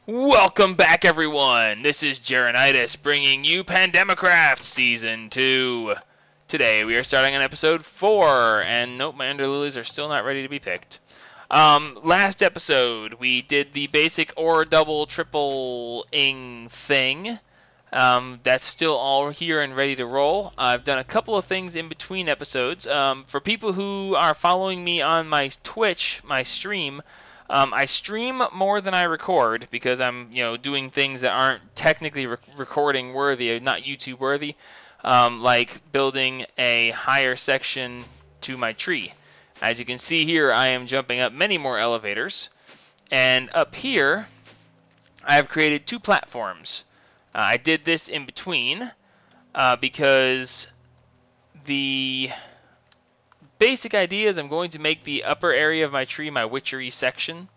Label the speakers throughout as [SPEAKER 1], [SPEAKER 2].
[SPEAKER 1] Welcome back, everyone! This is Jeronitis bringing you PandemiCraft Season 2. Today we are starting on Episode 4, and nope, my Underlilies are still not ready to be picked. Last episode we did the basic or double triple-ing thing. That's still all here and ready to roll. I've done a couple of things in between episodes. For people who are following me on my Twitch, my stream, I stream more than I record because I'm, doing things that aren't technically recording worthy, not YouTube worthy, like building a higher section to my tree. As you can see here, I am jumping up many more elevators, and up here, I have created two platforms. I did this in between because the basic idea is I'm going to make the upper area of my tree my witchery section,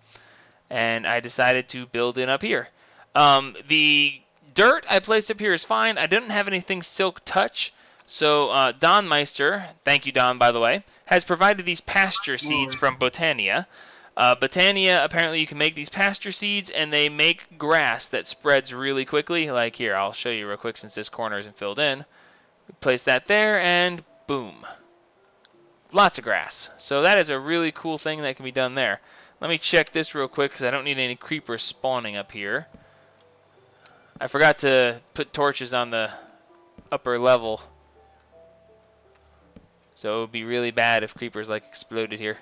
[SPEAKER 1] and I decided to build in up here. The dirt I placed up here is fine. I didn't have anything silk touch, so Don Meister, thank you Don by the way, has provided these pasture seeds from Botania. Botania, apparently you can make these pasture seeds, and they make grass that spreads really quickly. Like here, I'll show you real quick since this corner isn't filled in. Place that there, and boom. Lots of grass. So that is a really cool thing that can be done there. Let me check this real quick because I don't need any creepers spawning up here. I forgot to put torches on the upper level. So it would be really bad if creepers like exploded here.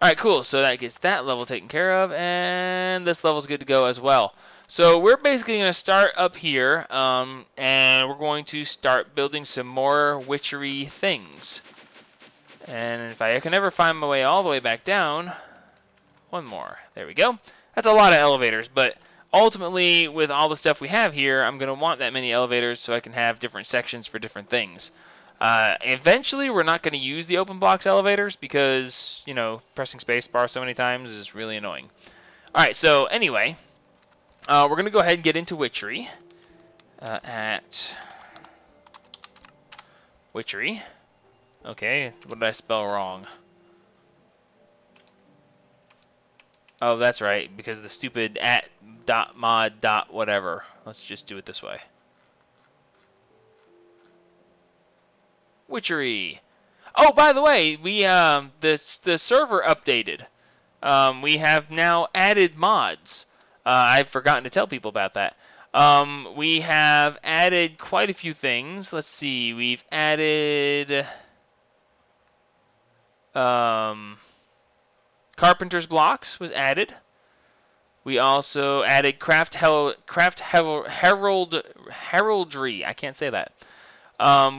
[SPEAKER 1] Alright, cool. So that gets that level taken care of, and this level's good to go as well. So we're basically going to start up here, and we're going to start building some more witchery things. And if I can ever find my way all the way back down, one more. There we go. That's a lot of elevators, but ultimately, with all the stuff we have here, I'm going to want that many elevators so I can have different sections for different things. Eventually, we're not going to use the open blocks elevators because, pressing spacebar so many times is really annoying. Alright, so anyway, we're going to go ahead and get into witchery. At witchery. Okay, what did I spell wrong? Oh, that's right, because the stupid @mod.whatever. Let's just do it this way. Witchery. Oh, by the way, we the server updated. We have now added mods. I've forgotten to tell people about that. We have added quite a few things. Let's see. We've added Carpenter's blocks was added. We also added heraldry. I can't say that.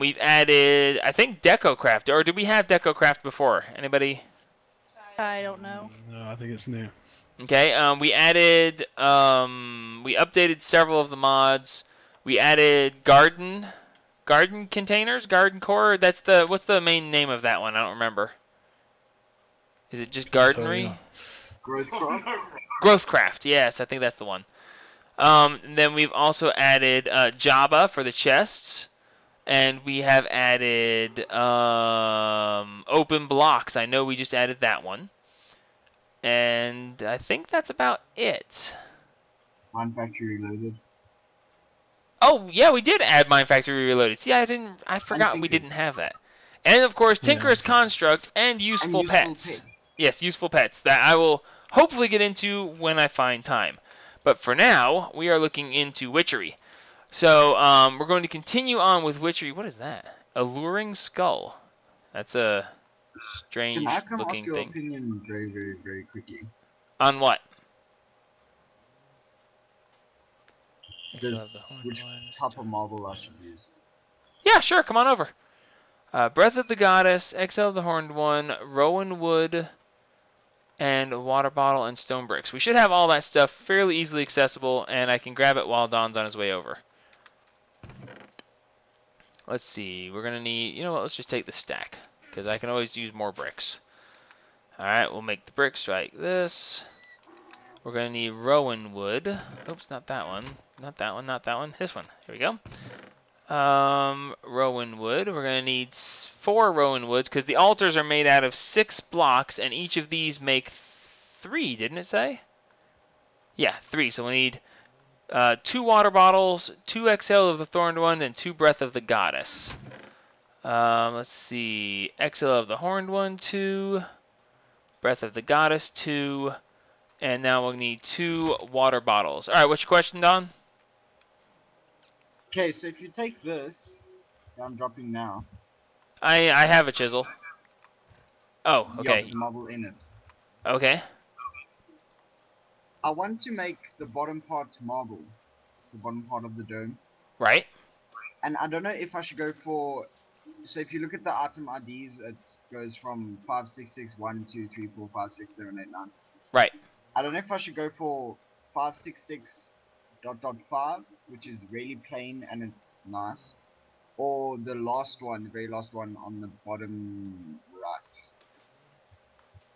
[SPEAKER 1] We've added, I think, DecoCraft. Or did we have DecoCraft before? Anybody?
[SPEAKER 2] I don't know.
[SPEAKER 3] No, I think it's new.
[SPEAKER 1] Okay. We added. We updated several of the mods. We added garden containers, garden core. That's the what's the main name of that one? I don't remember. Is it just gardenery? Growthcraft. Yes, I think that's the one. And then we've also added Java for the chests. And we have added open blocks. I know we just added that one. And I think that's about it.
[SPEAKER 4] Mine Factory Reloaded.
[SPEAKER 1] Oh, yeah, we did add Mine Factory Reloaded. See, I forgot we didn't have that. And, of course, Tinker's Construct and Useful Pets. Yes, Useful Pets. That I will hopefully get into when I find time. But for now, we are looking into witchery. So, we're going to continue on with witchery. What is that? Alluring Skull. That's a strange looking thing.
[SPEAKER 4] Opinion very, very, very quickly.
[SPEAKER 1] On what?
[SPEAKER 4] Which type of marble I should use?
[SPEAKER 1] Yeah, sure. Come on over. Breath of the Goddess, Exile of the Horned One, Rowan Wood, and Water Bottle and Stone Bricks. We should have all that stuff fairly easily accessible, and I can grab it while Don's on his way over. Let's see. We're going to need... You know what? Let's just take the stack, because I can always use more bricks. Alright, we'll make the bricks like this. We're going to need Rowan Wood. Oops, not that one. Not that one, not that one. This one. Here we go. Rowan Wood. We're going to need 4 Rowan Woods, because the altars are made out of 6 blocks, and each of these make 3, didn't it say? Yeah, 3. So we need 2 water bottles, 2 XL of the Thorned One, and 2 Breath of the Goddess. Let's see. XL of the Horned One, 2. Breath of the Goddess, 2. And now we'll need 2 water bottles. All right, what's your question, Don?
[SPEAKER 4] Okay, so if you take this, that I'm dropping now,
[SPEAKER 1] I have a chisel. Oh,
[SPEAKER 4] you have
[SPEAKER 1] okay.
[SPEAKER 4] the marble in it.
[SPEAKER 1] Okay.
[SPEAKER 4] I want to make the bottom part marble, the bottom part of the dome.
[SPEAKER 1] Right.
[SPEAKER 4] And I don't know if I should go for. So if you look at the item IDs, it goes from 566, 1, 2, 3, 4, 5, 6, 7, 8, 9.
[SPEAKER 1] Right.
[SPEAKER 4] I don't know if I should go for 566 dot dot 5, which is really plain and it's nice, or the last one, the very last one on the bottom right,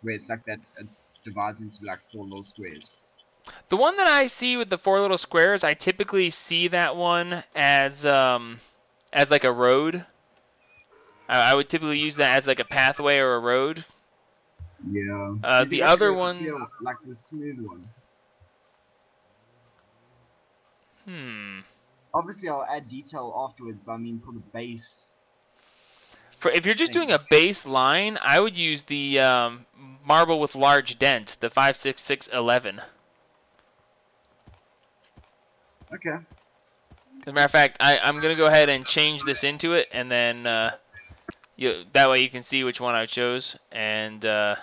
[SPEAKER 4] where it's like that it divides into like 4 little squares.
[SPEAKER 1] The one that I see with the 4 little squares, I typically see that one as like a road. I would typically use that as like a pathway or a road.
[SPEAKER 4] Yeah. You
[SPEAKER 1] The
[SPEAKER 4] think I should
[SPEAKER 1] other
[SPEAKER 4] go for
[SPEAKER 1] one,
[SPEAKER 4] feel like the smooth one? Obviously, I'll add detail afterwards, but I mean for the base.
[SPEAKER 1] if you're just
[SPEAKER 4] thing.
[SPEAKER 1] doing a base line, I would use the marble with large dent, the 56611.
[SPEAKER 4] Okay.
[SPEAKER 1] As a matter of fact, I'm gonna go ahead and change this into it, and then that way you can see which one I chose. And oh,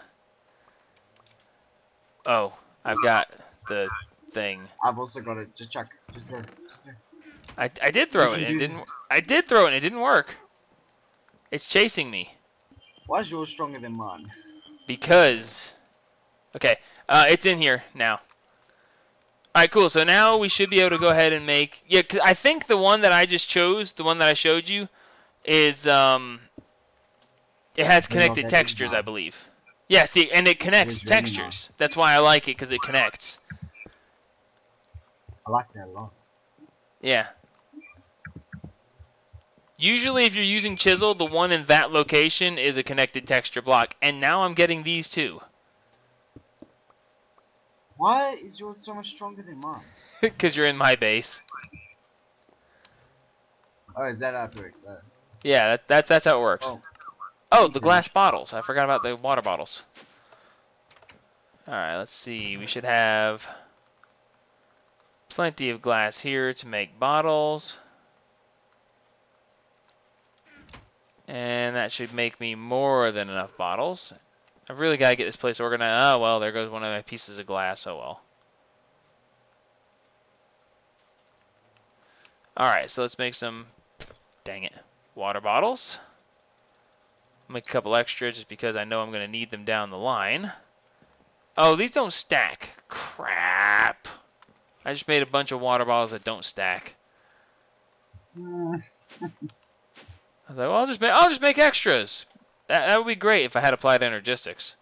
[SPEAKER 1] I've got the thing.
[SPEAKER 4] I've also got it. Just check. Just throw. Just throw.
[SPEAKER 1] I did
[SPEAKER 4] We
[SPEAKER 1] throw it,
[SPEAKER 4] can
[SPEAKER 1] and it
[SPEAKER 4] do
[SPEAKER 1] didn't.
[SPEAKER 4] this.
[SPEAKER 1] I did throw it, and it didn't work. It's chasing me
[SPEAKER 4] Why is yours stronger than mine?
[SPEAKER 1] because. Okay, it's in here now. All right, cool. So now we should be able to go ahead and make. Yeah, 'cause I think the one that I just chose, the one that I showed you, is it has
[SPEAKER 4] You know,
[SPEAKER 1] connected
[SPEAKER 4] that is
[SPEAKER 1] textures, I
[SPEAKER 4] nice.
[SPEAKER 1] believe. Yeah, see, and it connects
[SPEAKER 4] is really
[SPEAKER 1] textures.
[SPEAKER 4] nice.
[SPEAKER 1] That's why I like it, because it connects.
[SPEAKER 4] I like that a lot.
[SPEAKER 1] Yeah. Usually if you're using chisel, the one in that location is a connected texture block. And now I'm getting these two.
[SPEAKER 4] Why is yours so much stronger than mine?
[SPEAKER 1] Because you're in my base.
[SPEAKER 4] Oh, is that how it works?
[SPEAKER 1] Yeah, that's how it works.
[SPEAKER 4] Oh.
[SPEAKER 1] Oh, the glass bottles. I forgot about the water bottles. Alright, let's see. We should have plenty of glass here to make bottles. And that should make me more than enough bottles. I've really got to get this place organized. Oh, well, there goes one of my pieces of glass. Oh, well. Alright, so let's make some, dang it, water bottles. Make a couple extra just because I know I'm going to need them down the line. Oh, these don't stack. Crap. I just made a bunch of water bottles that don't stack. I was like, well, I'll just make extras. That would be great if I had applied energistics.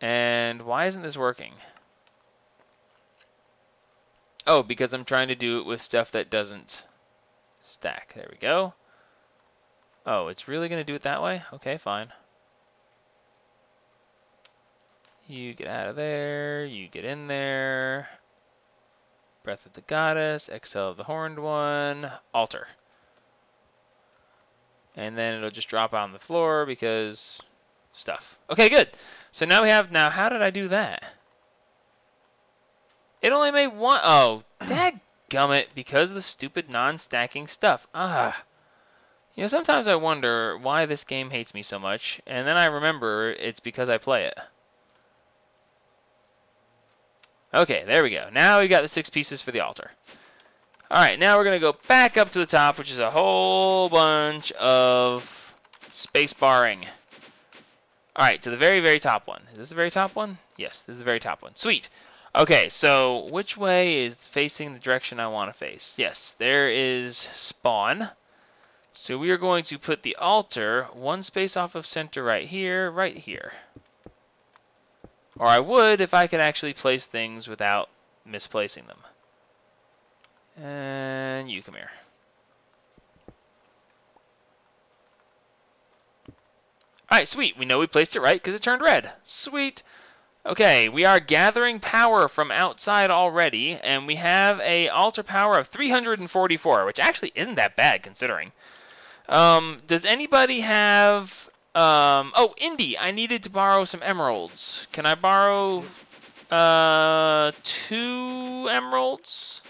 [SPEAKER 1] And why isn't this working? Oh, because I'm trying to do it with stuff that doesn't stack. There we go. Oh, it's really going to do it that way? Okay, fine. You get out of there. You get in there. Breath of the Goddess. Exhale of the Horned One. Altar. And then it'll just drop on the floor because stuff. Okay, good. So now we have, now how did I do that? It only made one, oh, dadgummit, because of the stupid non-stacking stuff. You know, sometimes I wonder why this game hates me so much, and then I remember it's because I play it. Okay, there we go. Now we got the 6 pieces for the altar. Alright, now we're going to go back up to the top, which is a whole bunch of space barring. Alright, to the very, very top one. Is this the very top one? Yes, this is the very top one. Sweet. Okay, so which way is facing the direction I want to face? Yes, there is spawn. So we are going to put the altar 1 space off of center right here, right here. Or I would if I could actually place things without misplacing them. And you come here. Alright, sweet. We know we placed it right because it turned red. Sweet. Okay, we are gathering power from outside already, and we have a altar power of 344, which actually isn't that bad considering. Does anybody have... oh, Indy, I needed to borrow some emeralds. Can I borrow 2 emeralds?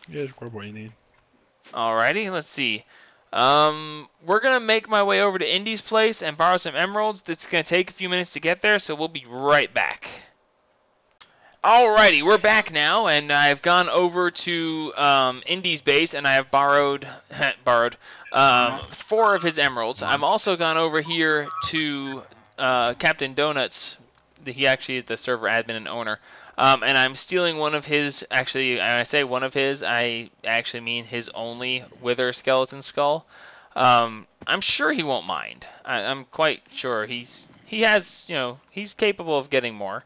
[SPEAKER 3] Yeah, just grab what you need.
[SPEAKER 1] Alrighty, let's see. We're gonna make my way over to Indy's place and borrow some emeralds. It's gonna take a few minutes to get there, so we'll be right back. Alrighty, we're back now, and I've gone over to Indy's base, and I have borrowed 4 of his emeralds. I've also gone over here to Captain Donuts. He actually is the server admin and owner. And I'm stealing one of his, actually, when I say one of his, I actually mean his only Wither skeleton skull. I'm sure he won't mind. I'm quite sure he has, he's capable of getting more.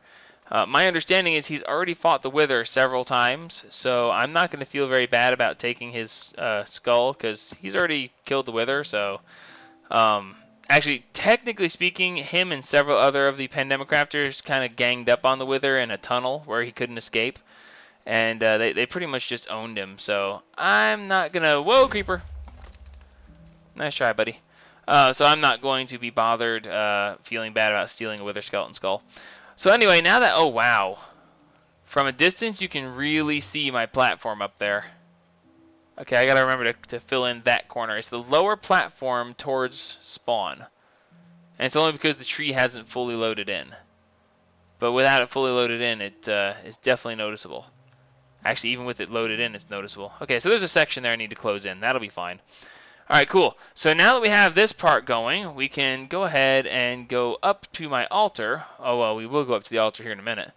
[SPEAKER 1] My understanding is he's already fought the Wither several times, so I'm not going to feel very bad about taking his skull, because he's already killed the Wither, so... actually, technically speaking, him and several other of the PandemiCrafters kind of ganged up on the Wither in a tunnel where he couldn't escape, and they pretty much just owned him, so I'm not going to... Whoa, creeper! Nice try, buddy. So I'm not going to be bothered feeling bad about stealing a Wither skeleton skull. So anyway, now that... Oh, wow. From a distance, you can really see my platform up there. Okay, I gotta remember to fill in that corner. It's the lower platform towards spawn. And it's only because the tree hasn't fully loaded in. But without it fully loaded in, it's definitely noticeable. Actually, even with it loaded in, it's noticeable. Okay, so there's a section there I need to close in. That'll be fine. Alright, cool. So now that we have this part going, we can go ahead and go up to my altar. Oh, well, we will go up to the altar here in a minute.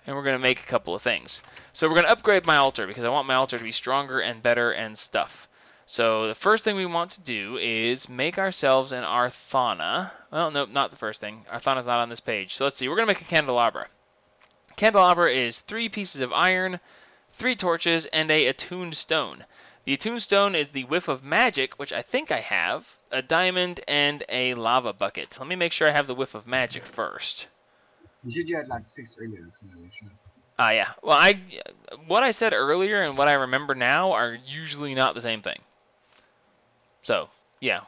[SPEAKER 1] And we're going to make a couple of things. So we're going to upgrade my altar because I want my altar to be stronger and better and stuff. So the first thing we want to do is make ourselves an Arthana. Well, nope, not the first thing. Arthana's not on this page. So let's see. We're going to make a candelabra. Candelabra is 3 pieces of iron, 3 torches, and a attuned stone. The attuned stone is the whiff of magic, which I think I have, a diamond, and a lava bucket. Let me make sure I have the whiff of magic first.
[SPEAKER 4] You said you had like 6 earlier, so you should.
[SPEAKER 1] Yeah. Well, what I said earlier and what I remember now are usually not the same thing. So, yeah.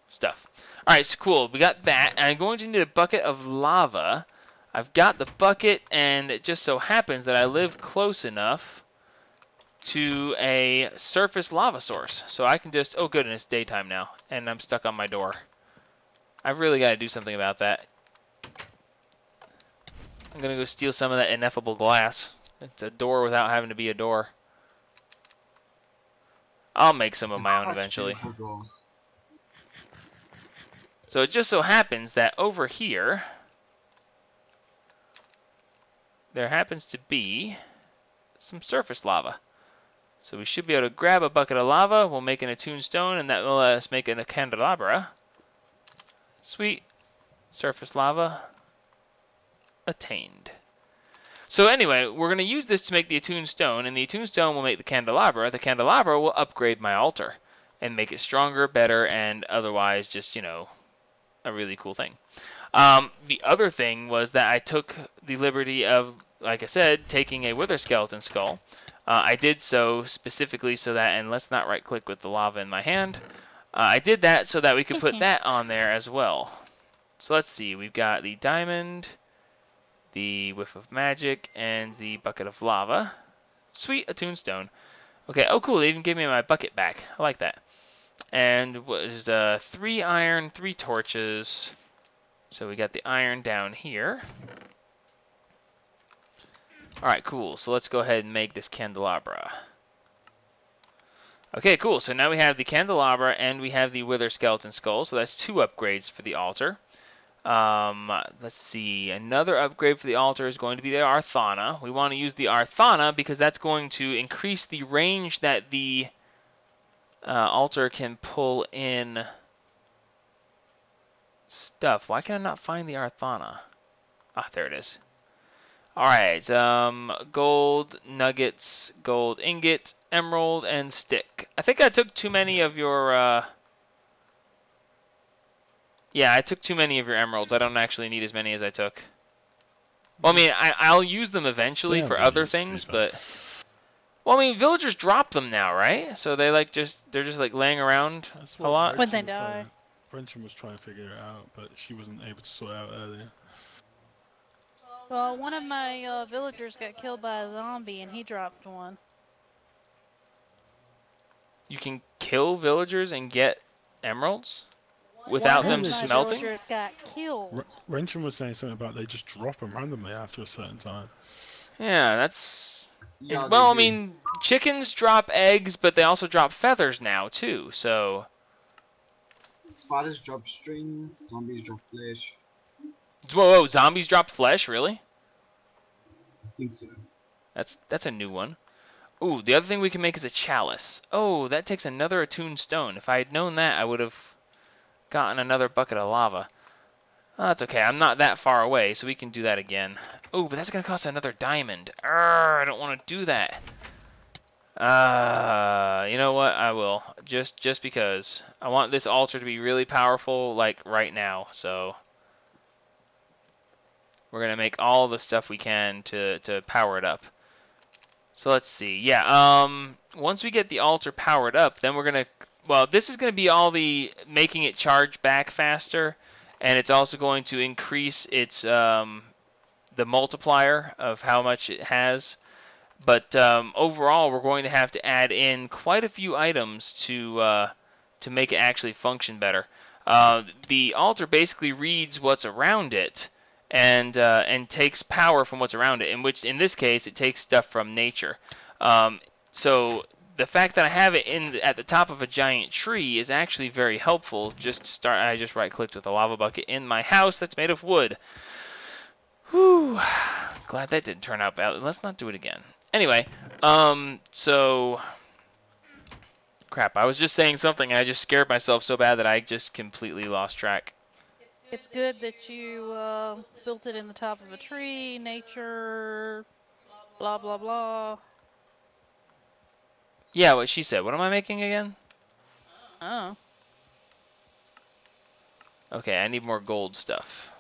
[SPEAKER 1] Stuff. Alright, so cool. We got that. And I'm going to need a bucket of lava. I've got the bucket, and it just so happens that I live close enough to a surface lava source. So I can just... Oh, good, and it's daytime now. And I'm stuck on my door. I've really got to do something about that. I'm going to go steal some of that ineffable glass. It's a door without having to be a door. I'll make some of my own eventually. So it just so happens that over here, there happens to be some surface lava. So we should be able to grab a bucket of lava, we'll make an attuned stone, and that will let us make a candelabra. Sweet. Surface lava. Attained. So anyway, we're going to use this to make the attuned stone, and the attuned stone will make the candelabra. The candelabra will upgrade my altar and make it stronger, better, and otherwise just, a really cool thing. The other thing was that I took the liberty of, like I said, taking a wither skeleton skull. I did so specifically so that, and let's not right click with the lava in my hand, I did that so that we could put that on there as well. So let's see, we've got the diamond, the whiff of magic, and the bucket of lava. Sweet, attuned stone. Okay, oh cool, they even gave me my bucket back. I like that. And was 3 iron, 3 torches. So we got the iron down here. Alright, cool. So let's go ahead and make this candelabra. Okay, cool. So now we have the candelabra and we have the wither skeleton skull. So that's 2 upgrades for the altar. Let's see. Another upgrade for the altar is going to be the Arthana. We want to use the Arthana because that's going to increase the range that the altar can pull in stuff. Why can I not find the Arthana? Ah, there it is. Alright, gold, nuggets, gold ingot, emerald, and stick. I think I took too many of your, yeah, I took too many of your emeralds. I don't actually need as many as I took. Well, I mean, I'll use them eventually
[SPEAKER 3] They aren't
[SPEAKER 1] for
[SPEAKER 3] really
[SPEAKER 1] other
[SPEAKER 3] used, to be
[SPEAKER 1] things,
[SPEAKER 3] fair.
[SPEAKER 1] but well, I mean, villagers drop them now, right? So they like they're just like laying around
[SPEAKER 3] That's
[SPEAKER 1] a
[SPEAKER 3] what
[SPEAKER 1] lot.
[SPEAKER 2] When they die.
[SPEAKER 3] Brenton was trying to figure it out, but she wasn't able to sort it out earlier.
[SPEAKER 2] Well, one of my villagers got killed by a zombie, and he dropped one.
[SPEAKER 1] You can kill villagers and get emeralds without
[SPEAKER 2] One
[SPEAKER 1] them
[SPEAKER 2] of my
[SPEAKER 1] smelting.
[SPEAKER 2] villagers got killed.
[SPEAKER 3] Renton was saying something about they just drop them randomly after a certain time.
[SPEAKER 1] Yeah, that's.
[SPEAKER 4] Yeah,
[SPEAKER 1] Well, I
[SPEAKER 4] they do.
[SPEAKER 1] mean, chickens drop eggs, but they also drop feathers now too. So
[SPEAKER 4] Spiders drop string, zombies drop flesh.
[SPEAKER 1] whoa, zombies drop flesh, really?
[SPEAKER 4] I think so.
[SPEAKER 1] That's a new one. Ooh, the other thing we can make is a chalice. Oh, that takes another attuned stone. If I had known that, I would have gotten another bucket of lava. Oh, that's okay. I'm not that far away, so we can do that again. Oh, but that's going to cost another diamond. I don't want to do that. You know what? I will. Just because. I want this altar to be really powerful, like, right now. So we're going to make all the stuff we can to power it up. So let's see. Yeah, once we get the altar powered up, then we're going to... Well, this is going to be all the making it charge back faster, and it's also going to increase its the multiplier of how much it has. But overall, we're going to have to add in quite a few items to make it actually function better. The altar basically reads what's around it and takes power from what's around it. In this case, it takes stuff from nature. So the fact that I have it at the top of a giant tree is actually very helpful. I just right-clicked with a lava bucket in my house that's made of wood. Whew. Glad that didn't turn out bad. Let's not do it again. Anyway, so crap. I was just saying something and I just scared myself so bad that I just completely lost track.
[SPEAKER 2] It's good that you built it in the top of a tree, nature, blah, blah, blah.
[SPEAKER 1] Yeah, what she said. What am I making again?
[SPEAKER 2] Oh.
[SPEAKER 1] Okay, I need more gold stuff.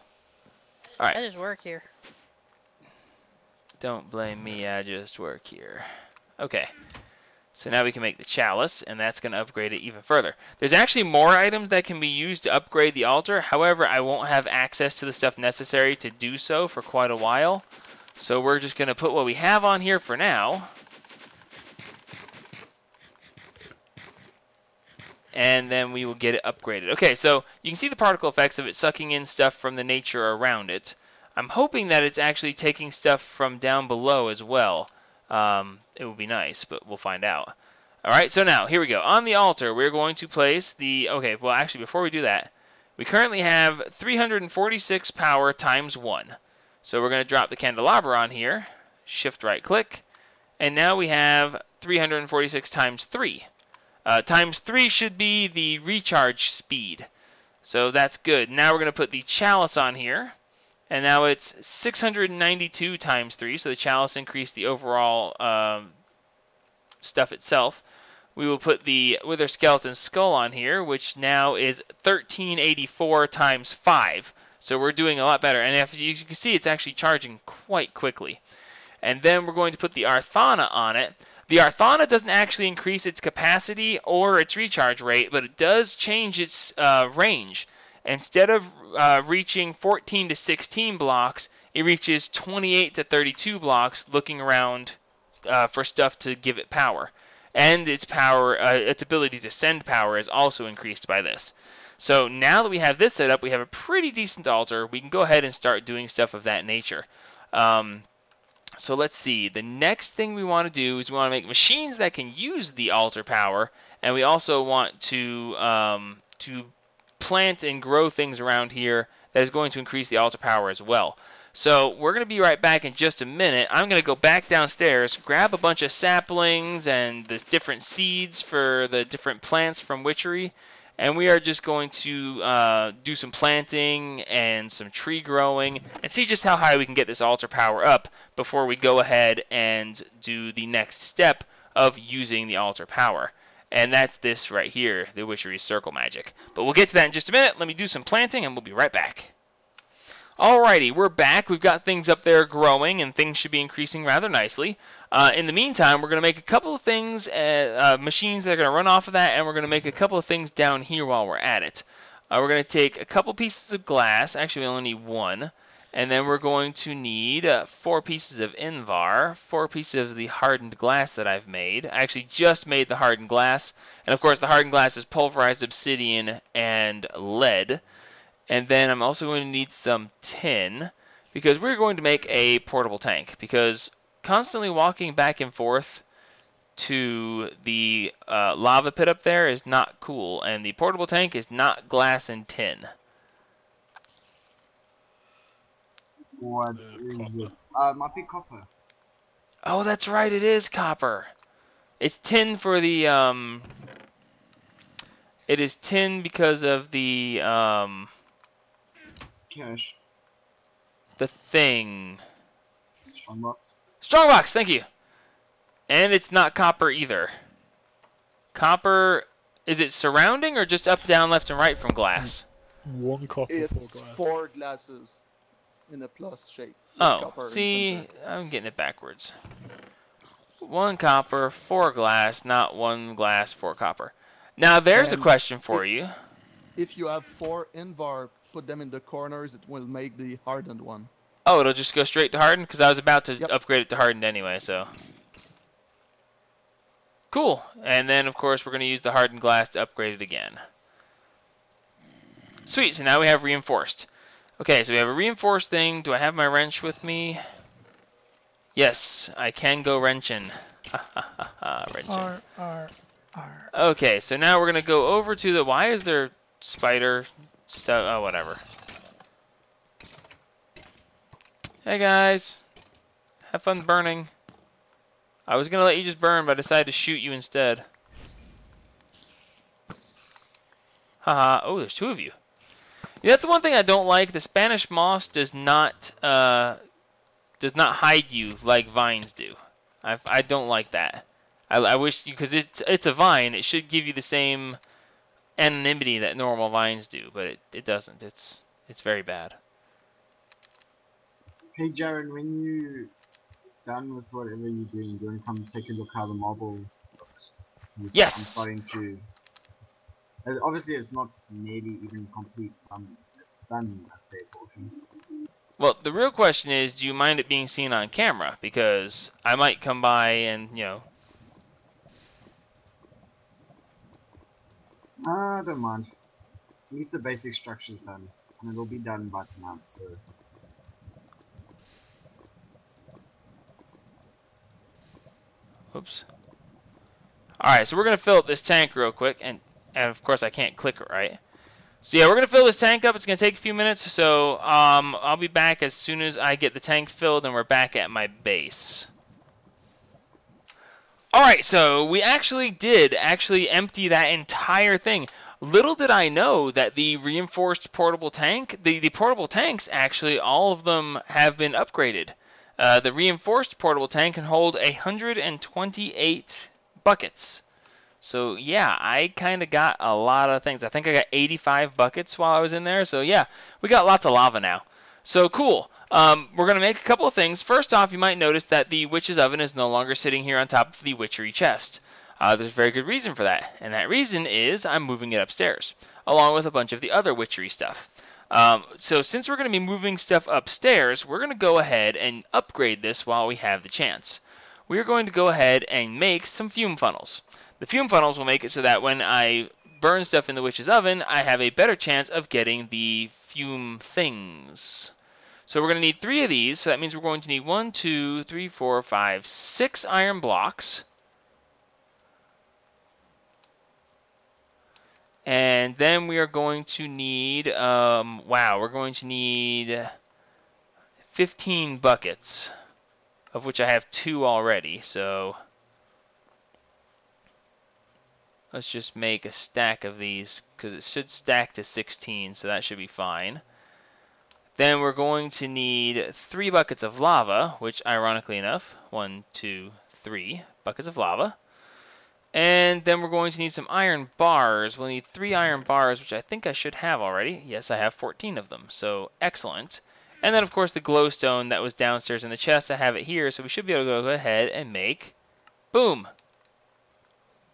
[SPEAKER 1] Alright.
[SPEAKER 2] I just work here.
[SPEAKER 1] Don't blame me, I just work here. Okay. So now we can make the chalice, and that's going to upgrade it even further. There's actually more items that can be used to upgrade the altar. However, I won't have access to the stuff necessary to do so for quite a while. So we're just going to put what we have on here for now. And then we will get it upgraded. Okay, so you can see the particle effects of it sucking in stuff from the nature around it. I'm hoping that it's actually taking stuff from down below as well. It would be nice, but we'll find out. Alright, so now, here we go. On the altar, we're going to place the... Okay, well, actually, before we do that, we currently have 346 power times 1. So we're going to drop the candelabra on here, shift right-click, and now we have 346 times 3. Times 3 should be the recharge speed. So that's good. Now we're going to put the chalice on here. And now it's 692 times 3. So the chalice increased the overall stuff itself. We will put the Wither Skeleton Skull on here, which now is 1384 times 5. So we're doing a lot better. And as you can see, it's actually charging quite quickly. And then we're going to put the Arthana on it. The Arthana doesn't actually increase its capacity or its recharge rate, but it does change its range. Instead of reaching 14 to 16 blocks, it reaches 28 to 32 blocks, looking around for stuff to give it power. And its ability to send power is also increased by this. So now that we have this set up, we have a pretty decent altar. We can go ahead and start doing stuff of that nature. So let's see. The next thing we want to do is we want to make machines that can use the altar power, and we also want to plant and grow things around here that is going to increase the altar power as well. So we're going to be right back in just a minute. I'm going to go back downstairs, grab a bunch of saplings and the different seeds for the different plants from Witchery, and we are just going to do some planting and some tree growing and see just how high we can get this altar power up before we go ahead and do the next step of using the altar power. And that's this right here, the Witchery Circle Magic. But we'll get to that in just a minute. Let me do some planting and we'll be right back. Alrighty, we're back. We've got things up there growing, and things should be increasing rather nicely. In the meantime, we're going to make a couple of things, machines that are going to run off of that, and we're going to make a couple of things down here while we're at it. We're going to take a couple pieces of glass. Actually, we only need one. And then we're going to need 4 pieces of Invar, 4 pieces of the hardened glass that I've made. I actually just made the hardened glass. And of course, the hardened glass is pulverized obsidian and lead. And then I'm also going to need some tin, because we're going to make a portable tank. Because constantly walking back and forth to the lava pit up there is not cool. And the portable tank is not glass and tin.
[SPEAKER 4] What is it? Might be copper.
[SPEAKER 1] Oh, that's right, it is copper. It's tin for the, it is tin because of the,
[SPEAKER 4] Cash.
[SPEAKER 1] the thing.
[SPEAKER 4] Strongbox.
[SPEAKER 1] Strongbox, thank you. And it's not copper either. Copper, is it surrounding or just up, down, left, and right from glass?
[SPEAKER 3] 1 copper, 4
[SPEAKER 5] It's
[SPEAKER 3] glass.
[SPEAKER 5] 4 glasses in a plus shape. with
[SPEAKER 1] Oh,
[SPEAKER 5] copper in
[SPEAKER 1] see,
[SPEAKER 5] center.
[SPEAKER 1] I'm getting it backwards. 1 copper, 4 glass, not 1 glass, 4 copper. Now, there's a
[SPEAKER 5] And
[SPEAKER 1] question for you.
[SPEAKER 5] If you have 4 Invar, put them in the corners, it will make the hardened one.
[SPEAKER 1] Oh, it'll just go straight to hardened? Because I was about to
[SPEAKER 5] Yep.
[SPEAKER 1] upgrade it to hardened anyway, so. Cool. And then, of course, we're going to use the hardened glass to upgrade it again. Sweet, so now we have reinforced. Okay, so we have a reinforced thing. Do I have my wrench with me? Yes, I can go wrenching. Wrenching.
[SPEAKER 3] R.
[SPEAKER 1] Okay, so now we're going to go over to the... Why is there spider stuff? Oh, whatever. Hey, guys. Have fun burning. I was going to let you just burn, but I decided to shoot you instead. Haha. Oh, there's 2 of you. Yeah, that's the one thing I don't like. The Spanish moss does not hide you like vines do. I don't like that. I wish, because it's a vine, it should give you the same anonymity that normal vines do, but it doesn't. It's very bad.
[SPEAKER 4] Hey Jaren, when you done with whatever you're doing, do you want to come take a look how the marble looks? 'Cause
[SPEAKER 1] Yes!
[SPEAKER 4] I'm starting to... Obviously it's not nearly even complete. It's done a fair portion.
[SPEAKER 1] Well, the real question is, do you mind it being seen on camera? Because I might come by and, you know...
[SPEAKER 4] I don't mind. At least the basic structure's done. And it'll be done by tonight, so...
[SPEAKER 1] Oops. Alright, so we're going to fill up this tank real quick, and of course I can't click it right. So yeah, we're going to fill this tank up. It's going to take a few minutes, so I'll be back as soon as I get the tank filled and we're back at my base. Alright, so we did empty that entire thing. Little did I know that the reinforced portable tank, the portable tanks actually, all of them have been upgraded. The reinforced portable tank can hold 128 buckets. So yeah, I kind of got a lot of things. I think I got 85 buckets while I was in there. So yeah, we got lots of lava now. So cool. We're going to make a couple of things. First off, you might notice that the witch's oven is no longer sitting here on top of the witchery chest. There's a very good reason for that. And that reason is I'm moving it upstairs, along with a bunch of the other witchery stuff. So since we're going to be moving stuff upstairs, we're going to go ahead and upgrade this while we have the chance. We're going to go ahead and make some fume funnels. The fume funnels will make it so that when I burn stuff in the witch's oven, I have a better chance of getting the fume things. So we're going to need 3 of these, so that means we're going to need 1, 2, 3, 4, 5, 6 iron blocks. And then we are going to need, we're going to need 15 buckets, of which I have 2 already, so let's just make a stack of these, because it should stack to 16, so that should be fine. Then we're going to need 3 buckets of lava, which ironically enough, 1, 2, 3 buckets of lava. And then we're going to need some iron bars. We'll need 3 iron bars, which I think I should have already. Yes, I have 14 of them, so excellent. And then, of course, the glowstone that was downstairs in the chest. I have it here, so we should be able to go ahead and make... Boom!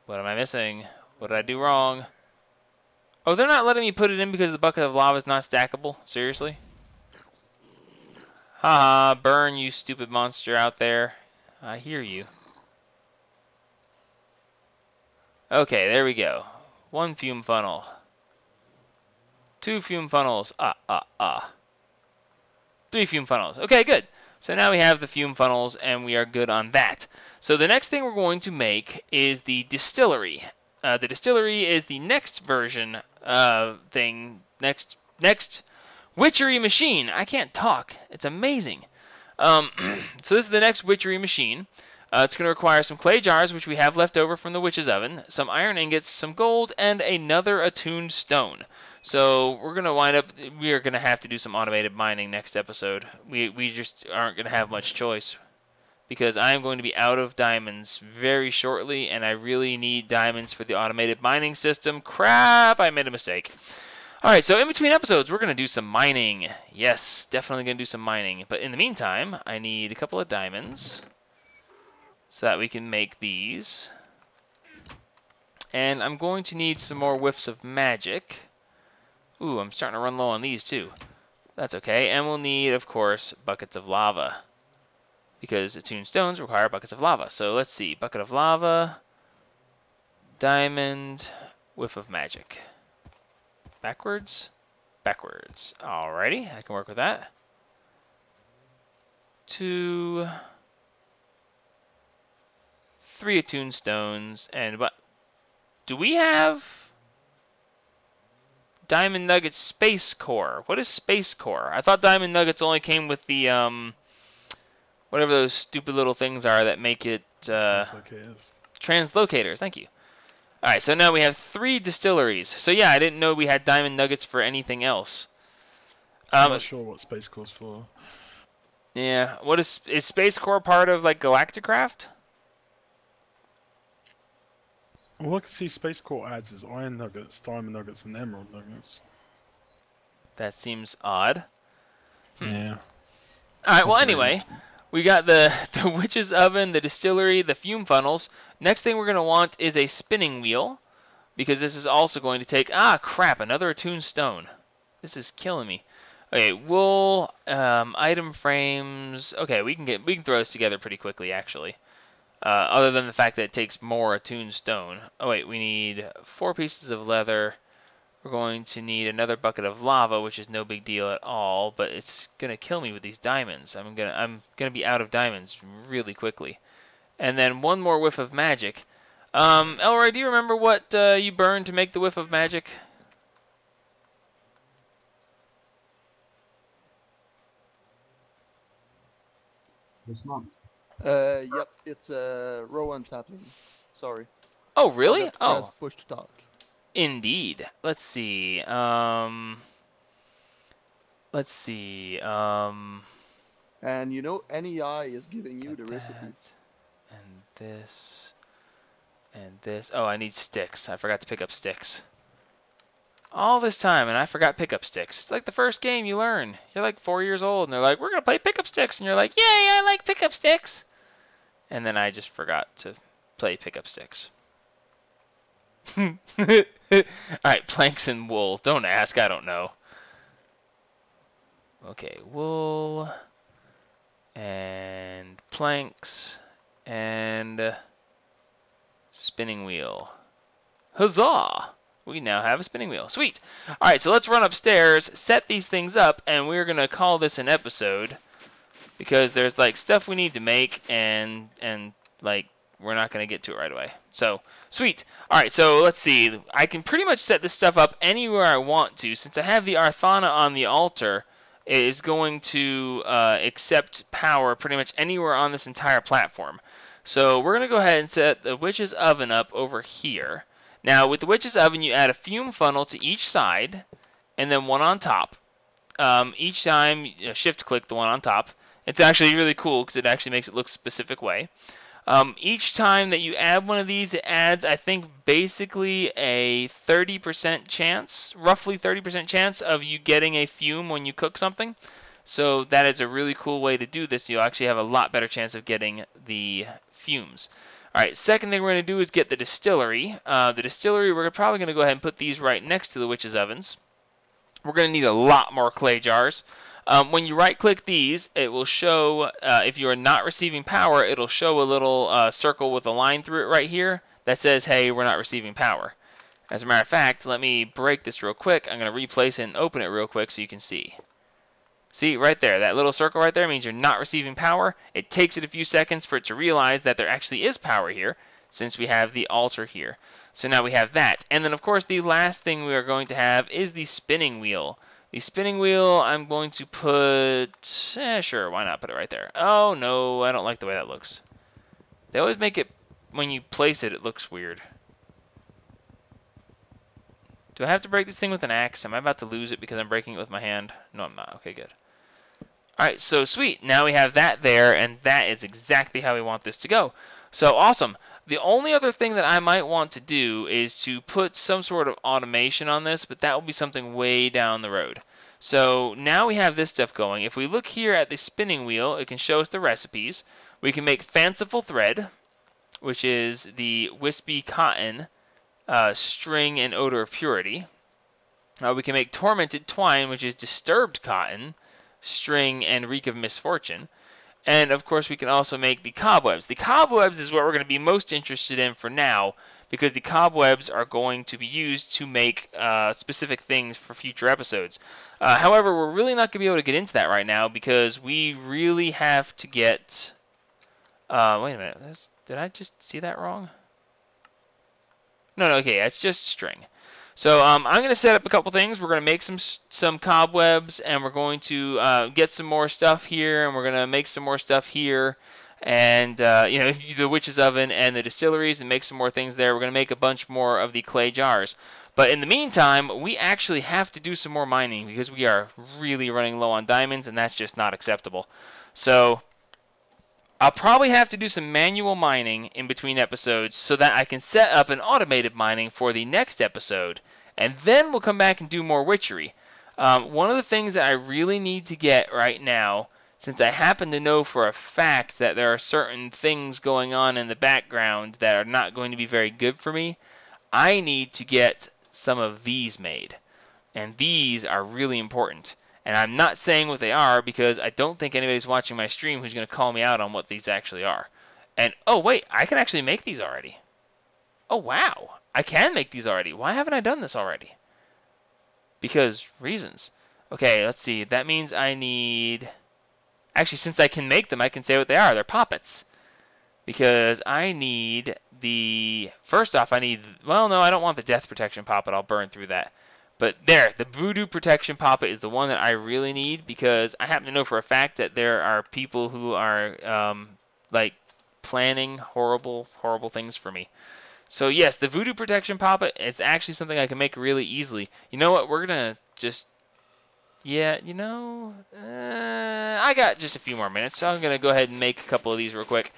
[SPEAKER 1] What am I missing? What did I do wrong? Oh, they're not letting me put it in because the bucket of lava is not stackable? Seriously? Haha, burn, you stupid monster out there. I hear you. Okay, there we go. 1 fume funnel. 2 fume funnels. 3 fume funnels. Okay, good. So now we have the fume funnels, and we are good on that. So the next thing we're going to make is the distillery. The distillery is the next version next witchery machine. I can't talk. It's amazing. So this is the next witchery machine. It's going to require some clay jars, which we have left over from the witch's oven, some iron ingots, some gold, and another attuned stone. So we are going to have to do some automated mining next episode. We just aren't going to have much choice, because I am going to be out of diamonds very shortly, and I really need diamonds for the automated mining system. Crap, I made a mistake. Alright, so in between episodes, we're going to do some mining. Yes, definitely going to do some mining. But in the meantime, I need a couple of diamonds so that we can make these. And I'm going to need some more whiffs of magic. Ooh, I'm starting to run low on these too. That's okay. And we'll need, of course, buckets of lava, because attuned stones require buckets of lava. So let's see. Bucket of lava, diamond, whiff of magic. Backwards? Backwards. Alrighty, I can work with that. 2, 3 attuned stones, and what? Do we have Diamond Nuggets Space Core? What is Space Core? I thought Diamond Nuggets only came with the, whatever those stupid little things are that make it, translocators, thank you. Alright, so now we have 3 distilleries. So yeah, I didn't know we had diamond nuggets for anything else.
[SPEAKER 3] I'm not sure what Space Core's for.
[SPEAKER 1] Yeah, what is Space Core part of like PandemiCraft?
[SPEAKER 3] All I can see Space Core adds is iron nuggets, diamond nuggets, and emerald nuggets.
[SPEAKER 1] That seems odd.
[SPEAKER 3] Yeah.
[SPEAKER 1] Alright, well anyway, we got the witch's oven, the distillery, the fume funnels. Next thing we're going to want is a spinning wheel, because this is also going to take... Ah, crap, another attuned stone. This is killing me. Okay, wool, item frames... Okay, we can throw this together pretty quickly, actually. Other than the fact that it takes more attuned stone. Oh wait, we need 4 pieces of leather. We're going to need another bucket of lava, which is no big deal at all, but it's gonna kill me with these diamonds. I'm gonna be out of diamonds really quickly. And then 1 more whiff of magic. Elroy, do you remember what you burned to make the whiff of magic?
[SPEAKER 4] It's not.
[SPEAKER 5] Yep, it's Rowan sapling. Sorry.
[SPEAKER 1] Oh, really?
[SPEAKER 5] Press
[SPEAKER 1] Oh,
[SPEAKER 5] push to talk.
[SPEAKER 1] indeed. Let's see.
[SPEAKER 5] And you know, NEI is giving you the recipe.
[SPEAKER 1] And this. And this. Oh, I need sticks. I forgot to pick up sticks. All this time, and I forgot pickup sticks. It's like the first game you learn. You're like 4 years old, and they're like, we're going to play pickup sticks. And you're like, yay, I like pickup sticks. And then I just forgot to play pickup sticks. Alright, planks and wool. Don't ask, I don't know. Okay, wool. And planks. And spinning wheel. Huzzah! We now have a spinning wheel. Sweet! Alright, so let's run upstairs, set these things up, and we're going to call this an episode. Because there's, like, stuff we need to make, and like, we're not going to get to it right away. So, sweet! Alright, so let's see. I can pretty much set this stuff up anywhere I want to. Since I have the Arthana on the altar, it is going to accept power pretty much anywhere on this entire platform. So, we're going to go ahead and set the witch's oven up over here. Now, with the witch's oven, you add a fume funnel to each side, and then 1 on top. Each time, shift-click the one on top. It's actually really cool, because it actually makes it look a specific way. Each time that you add one of these, it adds, I think, basically a 30% chance, roughly 30% chance of you getting a fume when you cook something. So that is a really cool way to do this. You'll actually have a lot better chance of getting the fumes. All right, second thing we're going to do is get the distillery. The distillery, we're probably going to go ahead and put these right next to the witches' ovens. We're going to need a lot more clay jars. When you right-click these, it will show, if you are not receiving power, it'll show a little circle with a line through it right here that says, hey, we're not receiving power. As a matter of fact, let me break this real quick. I'm going to replace it and open it real quick so you can see. See, right there, that little circle right there means you're not receiving power. It takes it a few seconds for it to realize that there actually is power here, since we have the altar here. So now we have that. And then, of course, the last thing we are going to have is the spinning wheel. The spinning wheel, I'm going to put... sure, why not put it right there? Oh, no, I don't like the way that looks. They always make it, when you place it, it looks weird. Do I have to break this thing with an axe? Am I about to lose it because I'm breaking it with my hand? No, I'm not. Okay, good. Alright, so sweet. Now we have that there, and that is exactly how we want this to go. So awesome. The only other thing that I might want to do is to put some sort of automation on this, but that will be something way down the road. So now we have this stuff going. If we look here at the spinning wheel, it can show us the recipes. We can make fanciful thread, which is the wispy cotton, string and odor of purity. We can make tormented twine, which is disturbed cotton, string, and reek of misfortune. And of course we can also make the cobwebs. The cobwebs is what we're going to be most interested in for now, because the cobwebs are going to be used to make specific things for future episodes. However, we're really not going to be able to get into that right now, because we really have to get... wait a minute, did I just see that wrong? No, okay, it's just string. So I'm going to set up a couple things. We're going to make some cobwebs, and we're going to get some more stuff here, and we're going to make some more stuff here, and you know, the witch's oven and the distilleries, and make some more things there. We're going to make a bunch more of the clay jars. But in the meantime, we actually have to do some more mining because we are really running low on diamonds, and that's just not acceptable. So I'll probably have to do some manual mining in between episodes so that I can set up an automated mining for the next episode, and then we'll come back and do more witchery. One of the things that I really need to get right now, since I happen to know for a fact that there are certain things going on in the background that are not going to be very good for me, I need to get some of these made. And these are really important. And I'm not saying what they are because I don't think anybody's watching my stream who's going to call me out on what these actually are. And, oh wait, I can actually make these already. Oh wow, I can make these already. Why haven't I done this already? Because reasons. Okay, let's see. That means I need... Actually, since I can make them, I can say what they are. They're poppets. Because I need the... First off, I need... Well, no, I don't want the death protection poppet. I'll burn through that. But there, the voodoo protection poppet is the one that I really need because I happen to know for a fact that there are people who are like planning horrible, horrible things for me. So yes, the voodoo protection poppet is actually something I can make really easily. You know what? We're gonna just, yeah, you know, I got just a few more minutes, so I'm gonna go ahead and make a couple of these real quick.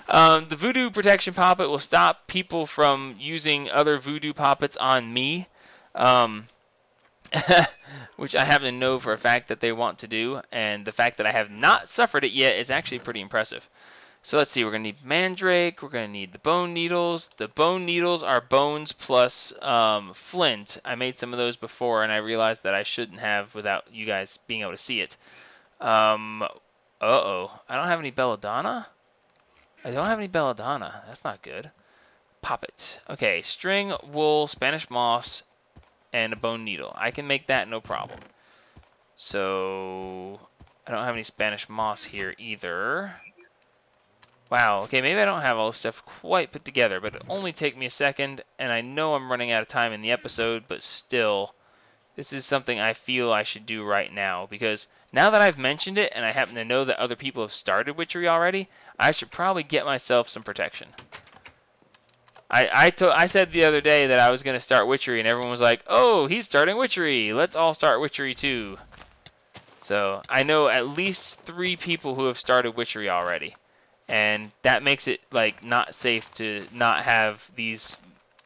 [SPEAKER 1] The voodoo protection poppet will stop people from using other voodoo poppets on me. Which I happen to know for a fact that they want to do, and the fact that I have not suffered it yet is actually pretty impressive. So let's see, we're going to need mandrake, we're going to need the bone needles. The bone needles are bones plus flint. I made some of those before, and I realized that I shouldn't have without you guys being able to see it. Uh-oh, I don't have any belladonna? I don't have any belladonna, that's not good. Poppet. Okay, string, wool, Spanish moss, and a bone needle. I can make that no problem. So I don't have any Spanish moss here either. Wow, okay, maybe I don't have all this stuff quite put together, but it'll only take me a second, and I know I'm running out of time in the episode, but still, this is something I feel I should do right now, because now that I've mentioned it, and I happen to know that other people have started witchery already, I should probably get myself some protection. I said the other day that I was going to start witchery, and everyone was like, oh, he's starting witchery. Let's all start witchery too. So I know at least 3 people who have started witchery already. And that makes it like not safe to not have these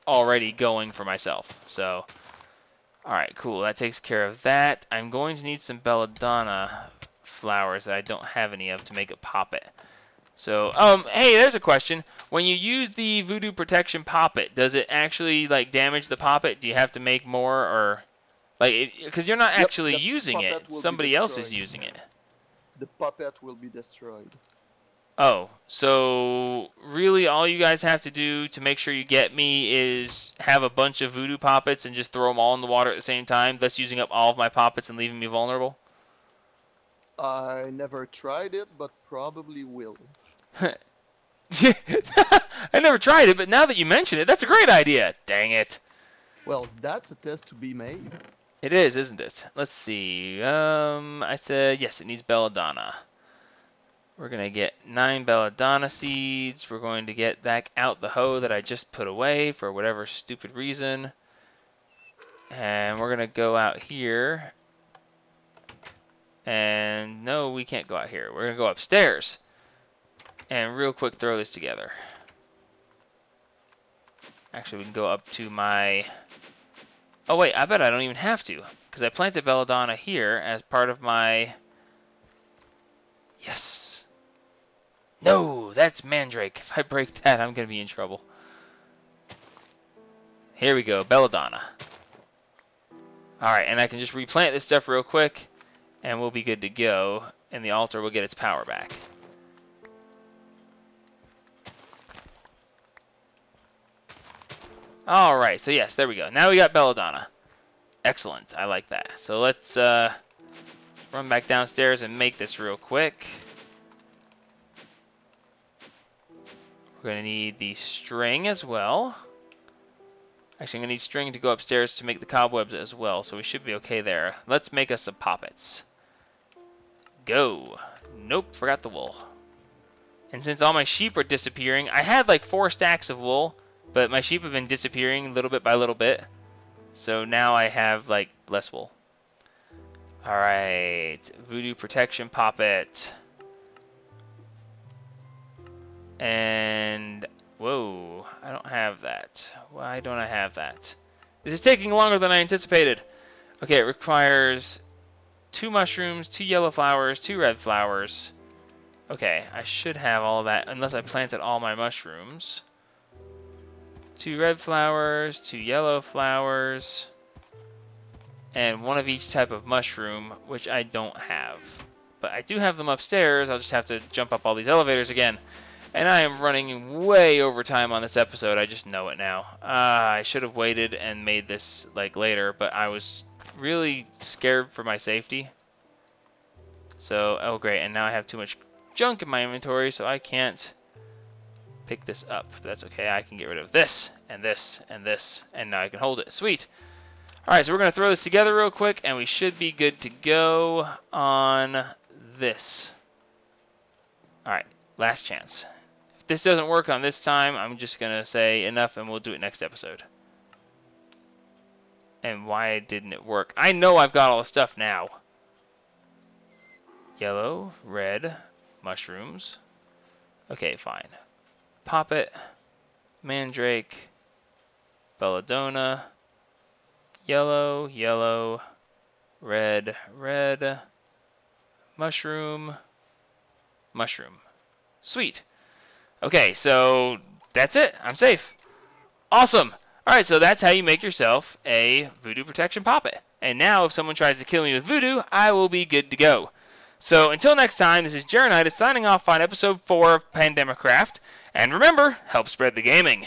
[SPEAKER 1] already going for myself. So, alright, cool. That takes care of that. I'm going to need some belladonna flowers that I don't have any of to make a poppet. So, hey, there's a question. When you use the voodoo protection poppet, does it actually, like, damage the poppet? Do you have to make more, or... Like, because you're not
[SPEAKER 5] Yep,
[SPEAKER 1] actually
[SPEAKER 5] the
[SPEAKER 1] using it.
[SPEAKER 5] puppet will be
[SPEAKER 1] Somebody else is
[SPEAKER 5] destroyed.
[SPEAKER 1] using it.
[SPEAKER 5] The puppet will be destroyed.
[SPEAKER 1] Oh, so really all you guys have to do to make sure you get me is have a bunch of voodoo poppets and just throw them all in the water at the same time, thus using up all of my poppets and leaving me vulnerable?
[SPEAKER 5] I never tried it, but probably will.
[SPEAKER 1] I never tried it, but now that you mention it, that's a great idea. Dang it.
[SPEAKER 5] Well, that's a test to be made.
[SPEAKER 1] It is, isn't it? Let's see. I said, yes, it needs belladonna. We're going to get 9 belladonna seeds. We're going to get back out the hoe that I just put away for whatever stupid reason. And we're going to go out here. And no, we can't go out here. We're going to go upstairs. And real quick throw this together. Actually, we can go up to my... Oh wait, I bet I don't even have to. Because I planted belladonna here as part of my... Yes! No, that's mandrake. If I break that, I'm going to be in trouble. Here we go, belladonna. Alright, and I can just replant this stuff real quick, and we'll be good to go, and the altar will get its power back. Alright, so yes, there we go. Now we got belladonna. Excellent, I like that. So let's run back downstairs and make this real quick. We're going to need the string as well. Actually, I'm going to need string to go upstairs to make the cobwebs as well, so we should be okay there. Let's make us some poppets. Go. Nope, forgot the wool. And since all my sheep are disappearing, I had like 4 stacks of wool, but my sheep have been disappearing little bit by little bit. So now I have like less wool. Alright, voodoo protection poppet. And, whoa, I don't have that. Why don't I have that? This is taking longer than I anticipated. Okay, it requires 2 mushrooms, 2 yellow flowers, 2 red flowers. Okay, I should have all that, unless I planted all my mushrooms. 2 red flowers, 2 yellow flowers, and 1 of each type of mushroom, which I don't have. But I do have them upstairs. I'll just have to jump up all these elevators again. And I am running way over time on this episode. I just know it now. I should have waited and made this like later, but I was really scared for my safety. So, oh great, and now I have too much junk in my inventory, so I can't pick this up. But that's okay. I can get rid of this, and this, and this, and now I can hold it. Sweet. Alright, so we're going to throw this together real quick, and we should be good to go on this. Alright, last chance. If this doesn't work on this time, I'm just going to say enough, and we'll do it next episode. And why didn't it work? I know I've got all the stuff now. Yellow, red, mushrooms. Okay, fine. Poppet, mandrake, belladonna, yellow, yellow, red, red, mushroom, mushroom. Sweet. Okay, so that's it. I'm safe. Awesome. Alright, so that's how you make yourself a voodoo protection poppet. And now if someone tries to kill me with voodoo, I will be good to go. So until next time, this is Jeronitis signing off on episode 4 of PandemiCraft. And remember, help spread the gaming.